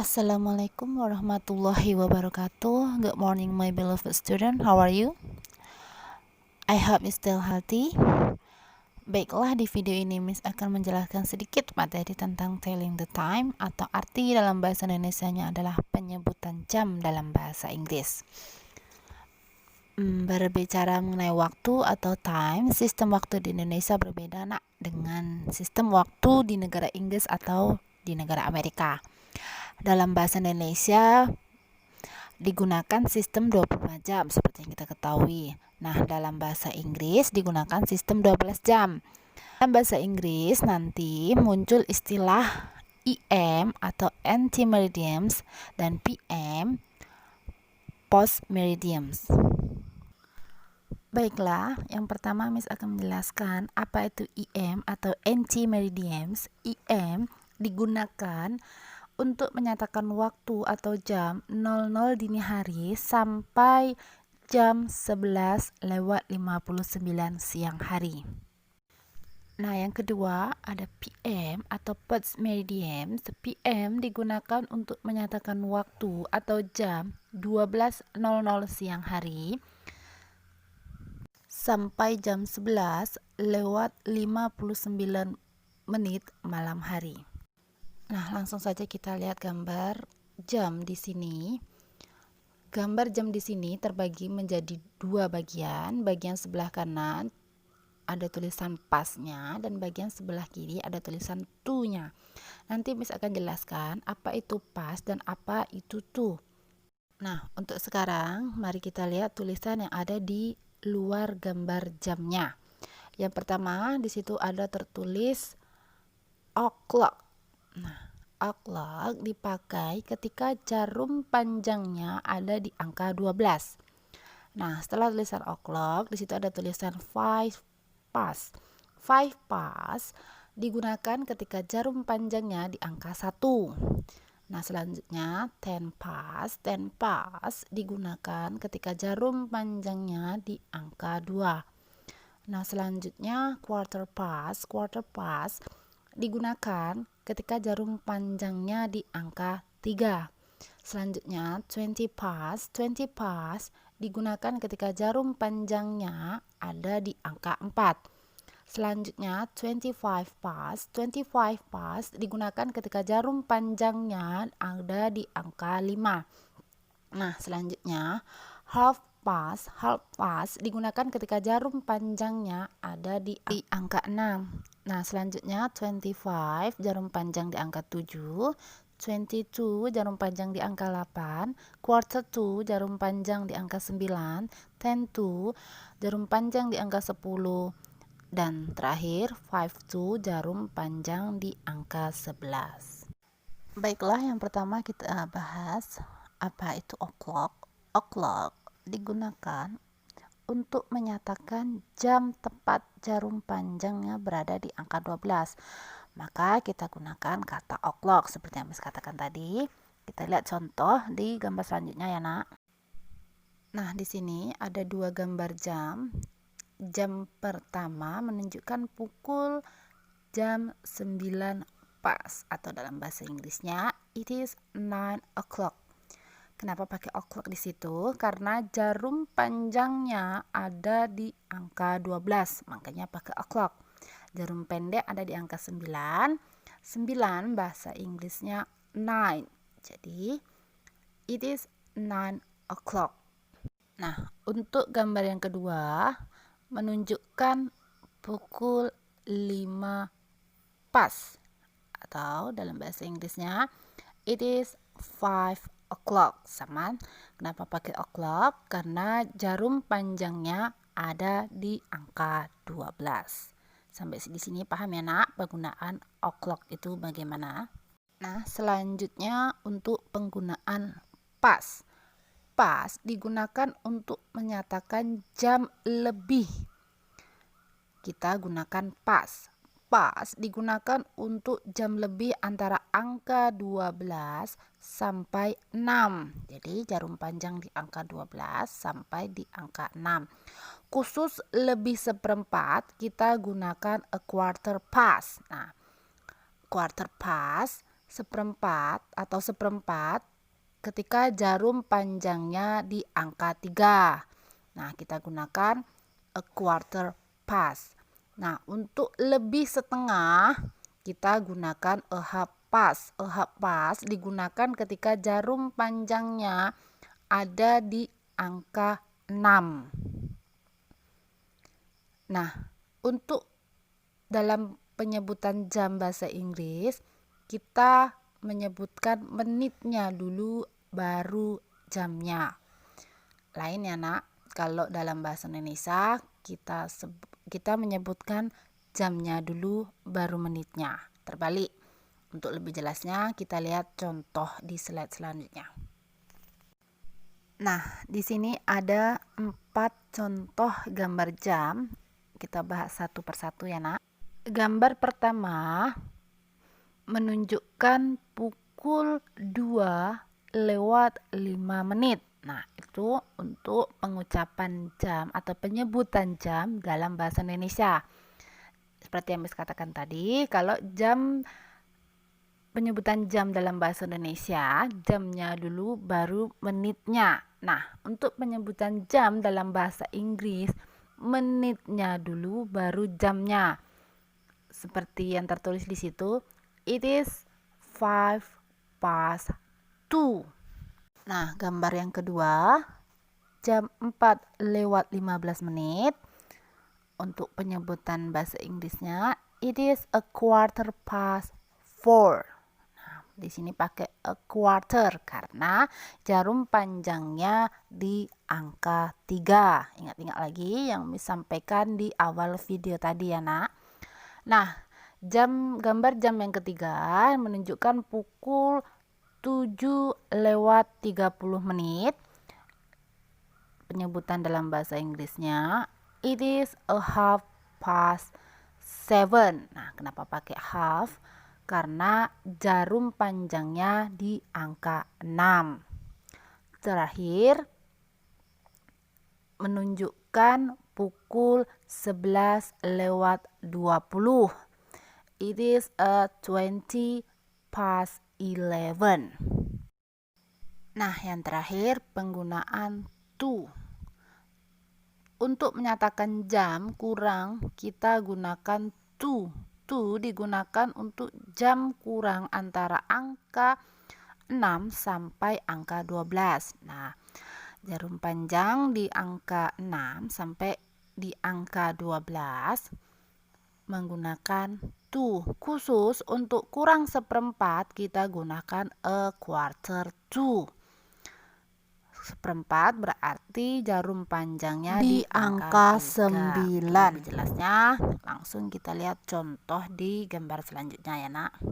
Assalamualaikum warahmatullahi wabarakatuh. Good morning, my beloved student. How are you? I hope you still healthy. Baiklah, di video ini Miss akan menjelaskan sedikit materi tentang telling the time atau arti dalam bahasa Indonesianya adalah penyebutan jam dalam bahasa Inggris. Berbicara mengenai waktu atau time, sistem waktu di Indonesia berbeda nak dengan sistem waktu di negara Inggris atau di negara Amerika. Dalam bahasa Indonesia digunakan sistem 24 jam seperti yang kita ketahui. Nah, dalam bahasa Inggris digunakan sistem 12 jam. Dalam bahasa Inggris nanti muncul istilah EM atau anti-meridians dan PM post-meridians. Baiklah, yang pertama Miss akan menjelaskan apa itu EM atau anti-meridians. EM digunakan untuk menyatakan waktu atau jam 00 dini hari sampai jam 11:59 siang hari. Nah, yang kedua ada PM atau post meridian. PM digunakan untuk menyatakan waktu atau jam 12:00 siang hari sampai jam 11:59 malam hari. Nah, langsung saja kita lihat gambar jam di sini. Gambar jam di sini terbagi menjadi dua bagian. Bagian sebelah kanan ada tulisan pasnya dan bagian sebelah kiri ada tulisan to-nya. Nanti Miss akan jelaskan apa itu pas dan apa itu to. Nah, untuk sekarang mari kita lihat tulisan yang ada di luar gambar jamnya. Yang pertama di situ ada tertulis o'clock. Nah, o'clock dipakai ketika jarum panjangnya ada di angka 12. Nah, setelah tulisan o'clock, di situ ada tulisan 5 past. 5 past digunakan ketika jarum panjangnya di angka 1. Nah, selanjutnya 10 past. 10 past digunakan ketika jarum panjangnya di angka 2. Nah, selanjutnya quarter past. Quarter past digunakan ketika jarum panjangnya di angka 3. Selanjutnya 20 past. 20 past digunakan ketika jarum panjangnya ada di angka 4. Selanjutnya 25 past. 25 past digunakan ketika jarum panjangnya ada di angka 5. Nah, selanjutnya half past. Half past digunakan ketika jarum panjangnya ada di angka 6. Nah, selanjutnya 25 jarum panjang di angka 7, 22 jarum panjang di angka 8, quarter to jarum panjang di angka 9, 10 to jarum panjang di angka 10, dan terakhir 5 to jarum panjang di angka 11. Baiklah, yang pertama kita bahas apa itu o'clock. O'clock digunakan untuk menyatakan jam tepat jarum panjangnya berada di angka 12. Maka kita gunakan kata o'clock seperti yang Miss katakan tadi. Kita lihat contoh di gambar selanjutnya ya, Nak. Nah, di sini ada dua gambar jam. Jam pertama menunjukkan pukul jam 9 pas atau dalam bahasa Inggrisnya it is 9 o'clock. Kenapa pakai o'clock di situ? Karena jarum panjangnya ada di angka 12, makanya pakai o'clock. Jarum pendek ada di angka 9. 9 bahasa Inggrisnya 9. Jadi it is 9 o'clock. Nah, untuk gambar yang kedua menunjukkan pukul 5 pas atau dalam bahasa Inggrisnya it is 5 o'clock. Sama, kenapa pakai o'clock? Karena jarum panjangnya ada di angka 12. Sampai di sini paham ya, Nak, penggunaan o'clock itu bagaimana? Nah, selanjutnya untuk penggunaan pas. Pas digunakan untuk menyatakan jam lebih. Kita gunakan pas. Pas digunakan untuk jam lebih antara angka 12 sampai 6. Jadi jarum panjang di angka 12 sampai di angka 6. Khusus lebih seperempat kita gunakan a quarter past. Nah, quarter past seperempat atau seperempat ketika jarum panjangnya di angka 3. Nah, kita gunakan a quarter past. Nah, untuk lebih setengah kita gunakan a half past. A half past digunakan ketika jarum panjangnya ada di angka 6. Nah, untuk dalam penyebutan jam bahasa Inggris, kita menyebutkan menitnya dulu baru jamnya. Lain ya, Nak. Kalau dalam bahasa Indonesia kita menyebutkan jamnya dulu baru menitnya. Terbalik. Untuk lebih jelasnya kita lihat contoh di slide selanjutnya. Nah, di sini ada 4 contoh gambar jam. Kita bahas satu persatu ya, Nak. Gambar pertama menunjukkan pukul 2:05. Nah, itu untuk pengucapan jam atau penyebutan jam dalam bahasa Indonesia. Seperti yang Miss katakan tadi, kalau penyebutan jam dalam bahasa Indonesia, jamnya dulu baru menitnya. Nah, untuk penyebutan jam dalam bahasa Inggris, menitnya dulu baru jamnya. Seperti yang tertulis di situ, it is 2:05. Nah, gambar yang kedua, jam 4:15. Untuk penyebutan bahasa Inggrisnya, it is 4:15. Di sini pakai a quarter karena jarum panjangnya di angka 3. Ingat-ingat lagi yang disampaikan di awal video tadi ya, Nak. Nah, gambar jam yang ketiga menunjukkan pukul 7:30. Penyebutan dalam bahasa Inggrisnya, it is 7:30. Nah, kenapa pakai half? Karena jarum panjangnya di angka 6. Terakhir, menunjukkan pukul 11:20. It is 20:11. Nah, yang terakhir penggunaan to. Untuk menyatakan jam kurang, kita gunakan to. To digunakan untuk jam kurang antara angka 6 sampai angka 12. Nah, jarum panjang di angka 6 sampai di angka 12 menggunakan to. Khusus untuk kurang seperempat kita gunakan a quarter to. Seperempat berarti jarum panjangnya di angka 9. Lebih jelasnya langsung kita lihat contoh di gambar selanjutnya ya, Nak.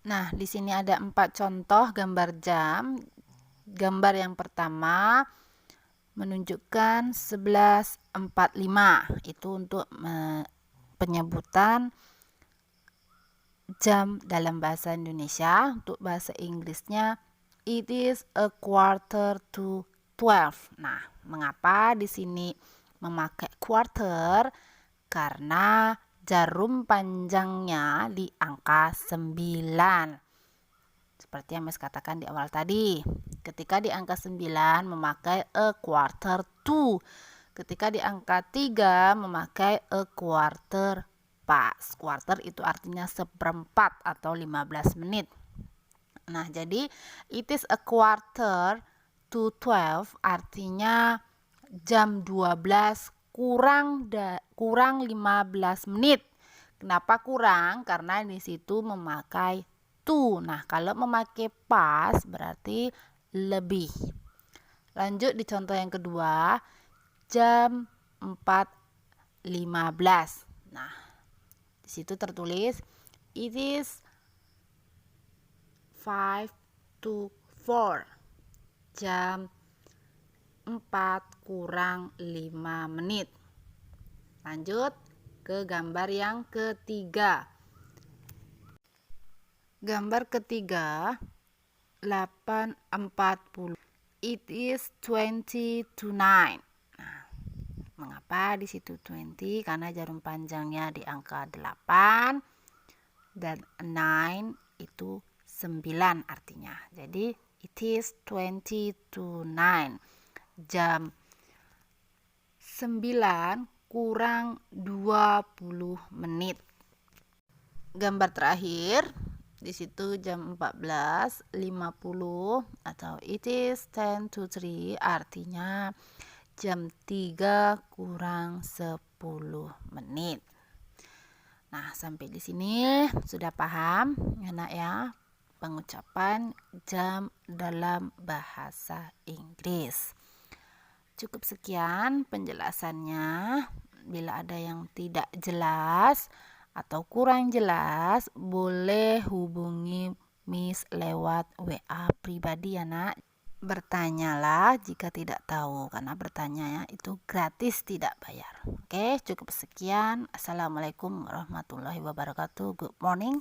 Nah, di sini ada 4 contoh gambar jam. Gambar yang pertama menunjukkan 11:45. Itu untuk penyebutan jam dalam bahasa Indonesia. Untuk bahasa Inggrisnya, it is 11:45. Nah, mengapa di sini memakai quarter? Karena jarum panjangnya di angka 9. Seperti yang Mas katakan di awal tadi. Ketika di angka 9 memakai a quarter to. Ketika di angka 3 memakai a quarter past. Quarter itu artinya seperempat atau 15 menit. Nah, jadi it is a quarter to 12 artinya jam 12 kurang 15 menit. Kenapa kurang? Karena di situ memakai to. Nah, kalau memakai pas berarti lebih. Lanjut di contoh yang kedua, jam 4:15. Nah, di situ tertulis it is 5:04. Jam 4 kurang 5 menit. Lanjut ke gambar yang ketiga. Gambar ketiga 8:40. It is 20 to 9. Nah, mengapa di situ 20? Karena jarum panjangnya di angka 8. dan 9 itu 9 artinya. Jadi it is 20 to 9. Jam 9 kurang 20 menit. Gambar terakhir di situ jam 14.50 atau it is 10 to 3 artinya jam 3 kurang 10 menit. Nah, sampai di sini sudah paham anak ya pengucapan jam dalam bahasa Inggris. Cukup sekian penjelasannya. Bila ada yang tidak jelas atau kurang jelas, boleh hubungi Miss lewat WA pribadi ya nak. Bertanyalah jika tidak tahu, karena bertanya itu gratis, tidak bayar. Oke, cukup sekian. Assalamualaikum warahmatullahi wabarakatuh. Good morning.